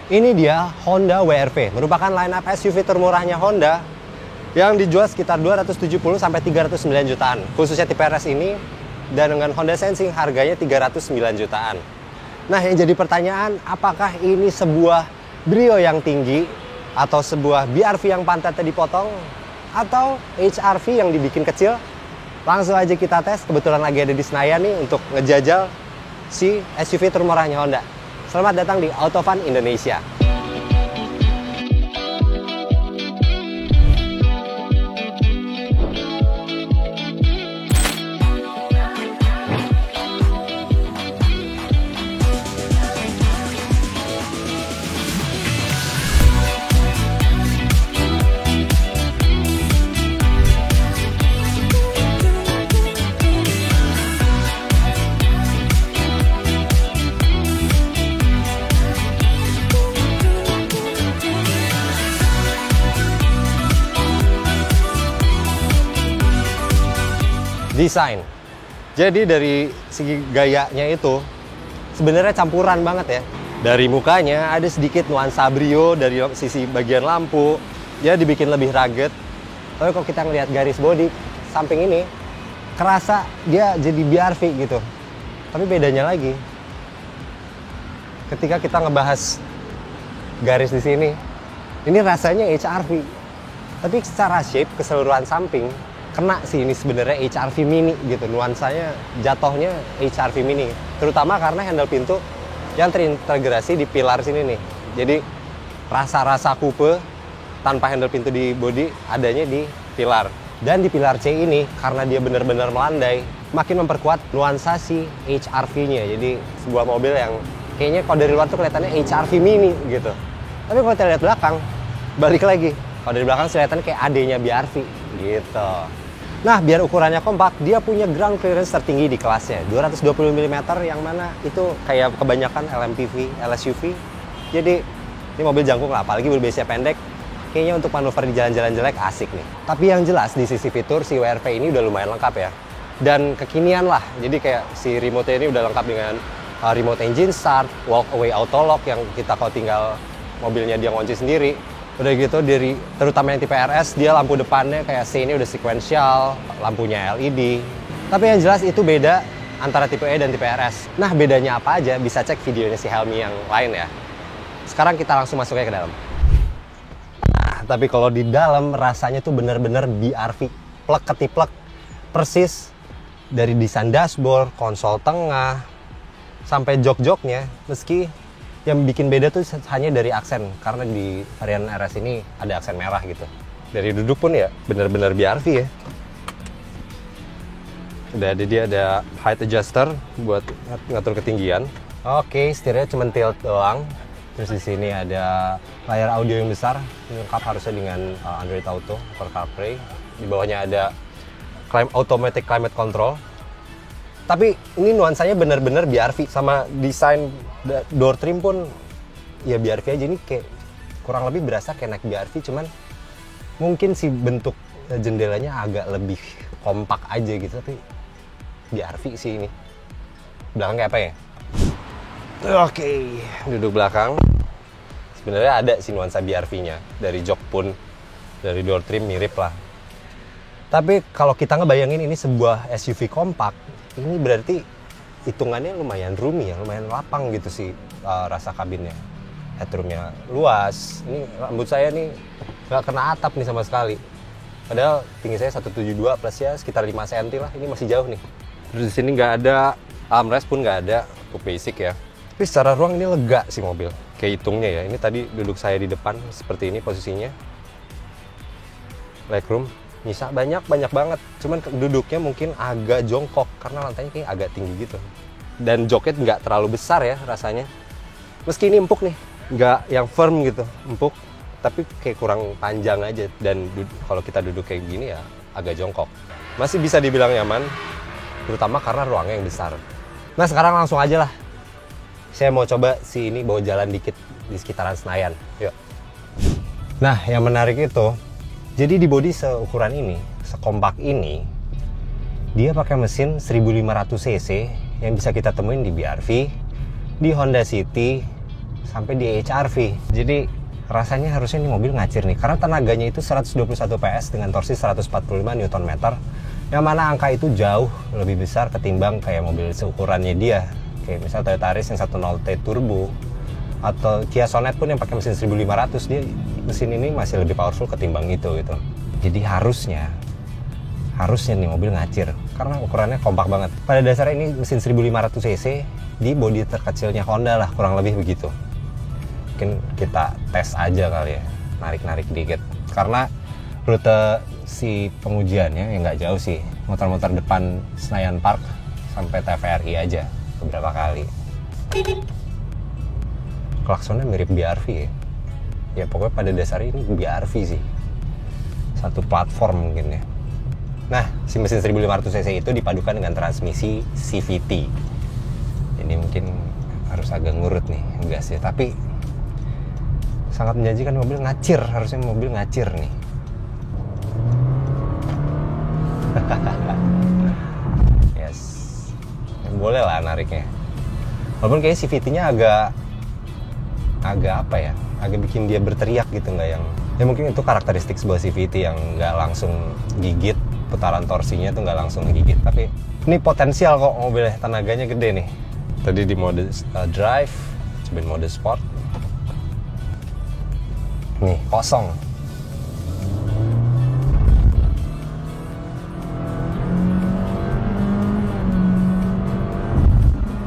Ini dia Honda WRV, merupakan lineup SUV termurahnya Honda yang dijual sekitar 270 sampai 309 jutaan. Khususnya tipe RS ini, dan dengan Honda Sensing harganya 309 jutaan. Nah, yang jadi pertanyaan, apakah ini sebuah Brio yang tinggi atau sebuah BRV yang pantatnya dipotong atau HRV yang dibikin kecil? Langsung aja kita tes. Kebetulan lagi ada di Senayan nih untuk ngejajal si SUV termurahnya Honda. Selamat datang di Autofun Indonesia. Desain. Jadi dari segi gayanya itu sebenarnya campuran banget ya. Dari mukanya ada sedikit nuansa Brio, dari sisi bagian lampu dia dibikin lebih rugged. Tapi kalau kita ngelihat garis bodi samping ini, kerasa dia jadi BRV gitu. Tapi bedanya lagi, ketika kita ngebahas garis di sini, ini rasanya HRV. Tapi secara shape keseluruhan samping kena sih ini sebenarnya HRV Mini gitu, nuansanya jatuhnya HRV Mini, terutama karena handle pintu yang terintegrasi di pilar sini nih. Jadi rasa-rasa coupe tanpa handle pintu di bodi adanya di pilar. Dan di pilar C ini karena dia benar-benar melandai, makin memperkuat nuansa si HRV-nya. Jadi sebuah mobil yang kayaknya kalau dari luar tuh kelihatannya HRV Mini gitu. Tapi kalau kita lihat belakang, balik lagi. Kalau dari belakang kelihatan kayak AD-nya BRV gitu. Nah, biar ukurannya kompak, dia punya ground clearance tertinggi di kelasnya, 220 mm, yang mana itu kayak kebanyakan LMPV, LSUV. Jadi, ini mobil jangkung lah, apalagi berbase pendek. Kayaknya untuk manuver di jalan-jalan jelek asik nih. Tapi yang jelas di sisi fitur, si WRV ini udah lumayan lengkap ya. Dan kekinian lah, jadi kayak si remote ini udah lengkap dengan remote engine start, walk away auto lock yang kita kalau tinggal mobilnya dia ngunci sendiri. Udah gitu, terutama yang tipe RS, dia lampu depannya kayak C ini udah sequential, lampunya LED. Tapi yang jelas itu beda antara tipe E dan tipe RS. Nah, bedanya apa aja? Bisa cek videonya si Helmi yang lain ya. Sekarang kita langsung masuk aja ke dalam. Nah, tapi kalau di dalam rasanya tuh bener-bener BRV. Plek ketiplek. Persis dari desain dashboard, konsol tengah, sampai jok-joknya. Meski yang bikin beda tuh hanya dari aksen, karena di varian RS ini ada aksen merah gitu. Dari duduk pun ya benar-benar BRV ya. Udah ada, dia ada height adjuster buat ngatur ketinggian. Oke, setirnya cuma tilt doang. Terus di sini ada layar audio yang besar, lengkap harusnya dengan Android Auto atau CarPlay. Di bawahnya ada automatic climate control. Tapi ini nuansanya benar-benar BRV, sama desain door trim pun ya BRV aja. Ini kayak kurang lebih berasa kayak naik BRV, cuman mungkin si bentuk jendelanya agak lebih kompak aja gitu, tapi BRV sih ini. Belakang kayak apa ya? Oke, duduk belakang. Sebenarnya ada sih nuansa BRV-nya, dari jok pun, dari door trim mirip lah. Tapi kalau kita ngebayangin ini sebuah SUV kompak, ini berarti hitungannya lumayan roomy ya, lumayan lapang gitu sih rasa kabinnya. Headroomnya luas. Ini rambut saya nih nggak kena atap nih sama sekali. Padahal tinggi saya 172 plus ya sekitar 5 cm lah. Ini masih jauh nih. Terus di sini nggak ada armrest pun nggak ada, cukup basic ya. Tapi secara ruang ini lega sih mobil. Kayak hitungnya ya. Ini tadi duduk saya di depan seperti ini posisinya. Legroom nyisa banyak banget, cuman duduknya mungkin agak jongkok karena lantainya kayak agak tinggi gitu. Dan joknya nggak terlalu besar ya rasanya, meski ini empuk nih, nggak yang firm gitu, empuk, tapi kayak kurang panjang aja. Dan kalau kita duduk kayak gini ya agak jongkok, masih bisa dibilang nyaman, terutama karena ruangnya yang besar. Nah, sekarang langsung aja lah, saya mau coba si ini bawa jalan dikit di sekitaran Senayan, yuk. Nah, yang menarik itu, jadi di bodi seukuran ini, sekompak ini, dia pakai mesin 1500 cc yang bisa kita temuin di BRV, di Honda City, sampai di HRV. Jadi rasanya harusnya ini mobil ngacir nih, karena tenaganya itu 121 PS dengan torsi 145 Nm, yang mana angka itu jauh lebih besar ketimbang kayak mobil seukurannya dia, kayak misal Toyota Yaris yang 1.0T turbo atau Kia Sonet pun yang pakai mesin 1500, dia mesin ini masih lebih powerful ketimbang itu gitu. Jadi harusnya nih mobil ngacir karena ukurannya kompak banget. Pada dasarnya ini mesin 1500 cc di bodi terkecilnya Honda lah, kurang lebih begitu. Mungkin kita tes aja kali ya, narik-narik dikit, karena rute si pengujiannya ya nggak jauh sih, muter-muter depan Senayan Park sampai TVRI aja beberapa kali. Klaksonnya mirip BRV ya. Ya pokoknya pada dasarnya ini BRV sih, satu platform mungkin ya. Nah, si mesin 1500 cc itu dipadukan dengan transmisi CVT. Ini mungkin harus agak ngurut nih gas ya, tapi sangat menjanjikan mobil ngacir, harusnya mobil ngacir nih. Yes, boleh lah nariknya. Walaupun kayaknya CVT-nya agak apa ya, agak bikin dia berteriak gitu, nggak yang, ya mungkin itu karakteristik sebuah CVT yang nggak langsung gigit, putaran torsinya tuh nggak langsung gigit. Tapi ini potensial kok mobilnya, tenaganya gede nih. Tadi di mode drive, cobain mode sport. Nih, kosong.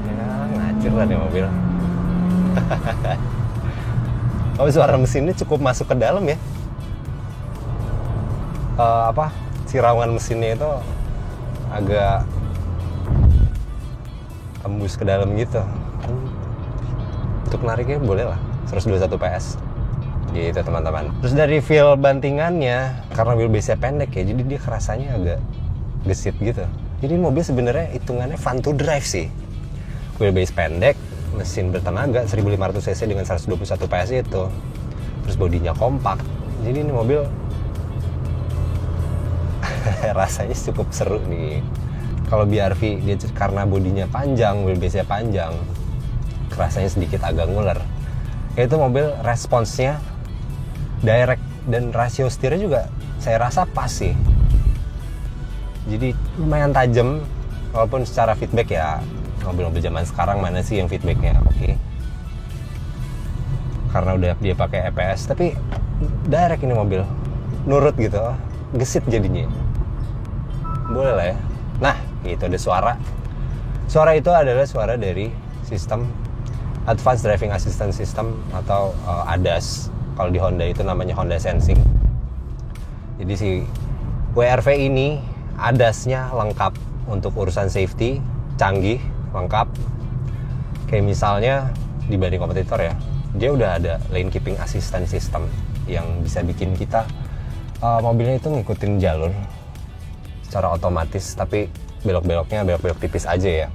Ya, ngacir lah nih mobil. Oh, suara mesinnya cukup masuk ke dalam ya. Siraman mesinnya itu agak tembus ke dalam gitu. Untuk nariknya boleh lah, 121 PS gitu teman-teman. Terus dari feel bantingannya, karena wheelbase-nya pendek ya, jadi dia kerasanya agak gesit gitu. Jadi mobil sebenarnya hitungannya fun to drive sih. Wheelbase pendek, mesin bertenaga 1500 cc dengan 121 PS itu, terus bodinya kompak. Jadi ini mobil rasanya cukup seru nih. Kalau BRV dia karena bodinya panjang, wheelbase-nya panjang, rasanya sedikit agak nguler. Itu mobil responsnya direct dan rasio setirnya juga saya rasa pas sih. Jadi lumayan tajam, walaupun secara feedback ya mobil-mobil zaman sekarang mana sih yang feedbacknya oke. Karena udah dia pakai EPS, tapi direct ini mobil, nurut gitu, gesit jadinya. Boleh lah ya. Nah, itu ada suara. Suara itu adalah suara dari sistem Advanced Driving Assistance System atau ADAS. Kalau di Honda itu namanya Honda Sensing. Jadi si WRV ini ADAS-nya lengkap untuk urusan safety, canggih, lengkap. Kayak misalnya dibanding kompetitor ya, dia udah ada lane keeping assistance system yang bisa bikin kita mobilnya itu ngikutin jalur secara otomatis, tapi belok-beloknya belok-belok tipis aja ya.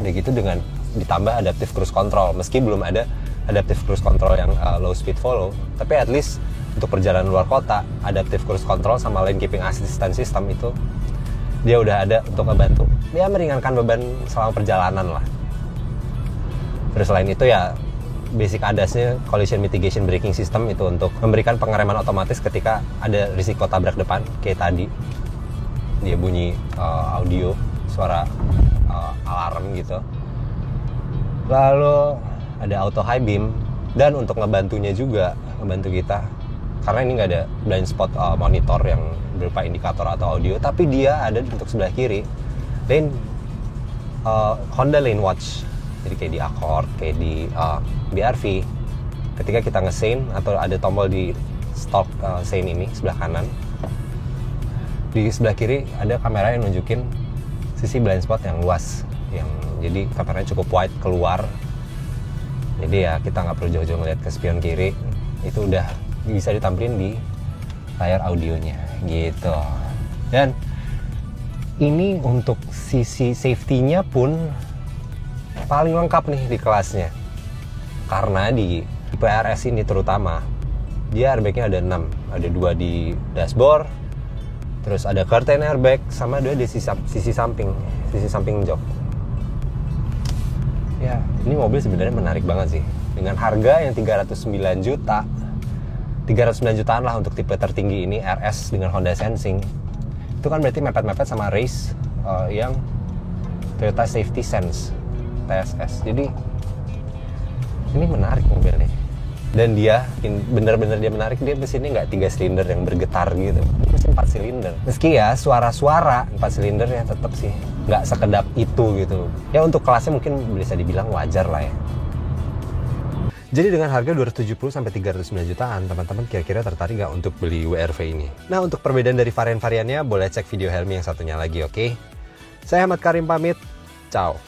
Udah gitu dengan ditambah adaptive cruise control, meski belum ada adaptive cruise control yang low speed follow, tapi at least untuk perjalanan luar kota, adaptive cruise control sama lane keeping assistance system itu dia udah ada untuk ngebantu dia meringankan beban selama perjalanan lah. Terus selain itu ya basic ADAS-nya collision mitigation braking system itu untuk memberikan pengereman otomatis ketika ada risiko tabrak depan kayak tadi. Dia bunyi audio, suara alarm gitu. Lalu ada auto high beam, dan untuk ngebantunya juga, ngebantu kita, karena ini nggak ada blind spot monitor yang berupa indikator atau audio, tapi dia ada untuk sebelah kiri lane Honda Lane Watch. Jadi kayak di Accord, kayak di BRV, ketika kita nge-sane atau ada tombol di stalk sane ini sebelah kanan, di sebelah kiri ada kamera yang nunjukin sisi blind spot yang luas, yang jadi kameranya cukup wide keluar. Jadi ya kita nggak perlu jauh-jauh ngeliat ke spion kiri, itu udah bisa ditampilin di layar audionya gitu. Dan ini untuk sisi safety-nya pun paling lengkap nih di kelasnya, karena di PRS ini terutama dia airbagnya ada 6, ada 2 di dashboard, terus ada curtain airbag, sama 2 di sisi samping jok. Ya, ini mobil sebenarnya menarik banget sih. dengan harga yang 309 juta. 309 jutaan lah untuk tipe tertinggi ini, RS dengan Honda Sensing. Itu kan berarti mepet-mepet sama race yang Toyota Safety Sense TSS. Jadi ini menarik mobilnya. Dan dia bener-bener dia menarik, dia mesinnya nggak 3 silinder yang bergetar gitu, mesin 4 silinder. Meski ya suara-suara 4 silinder ya tetap sih nggak sekedap itu gitu. Ya untuk kelasnya mungkin bisa dibilang wajar lah ya. Jadi dengan harga 270 sampai 309 jutaan, teman-teman kira-kira tertarik nggak untuk beli WRV ini? Nah, untuk perbedaan dari varian-variannya boleh cek video Helmi yang satunya lagi, oke? Saya Ahmad Karim pamit. Ciao.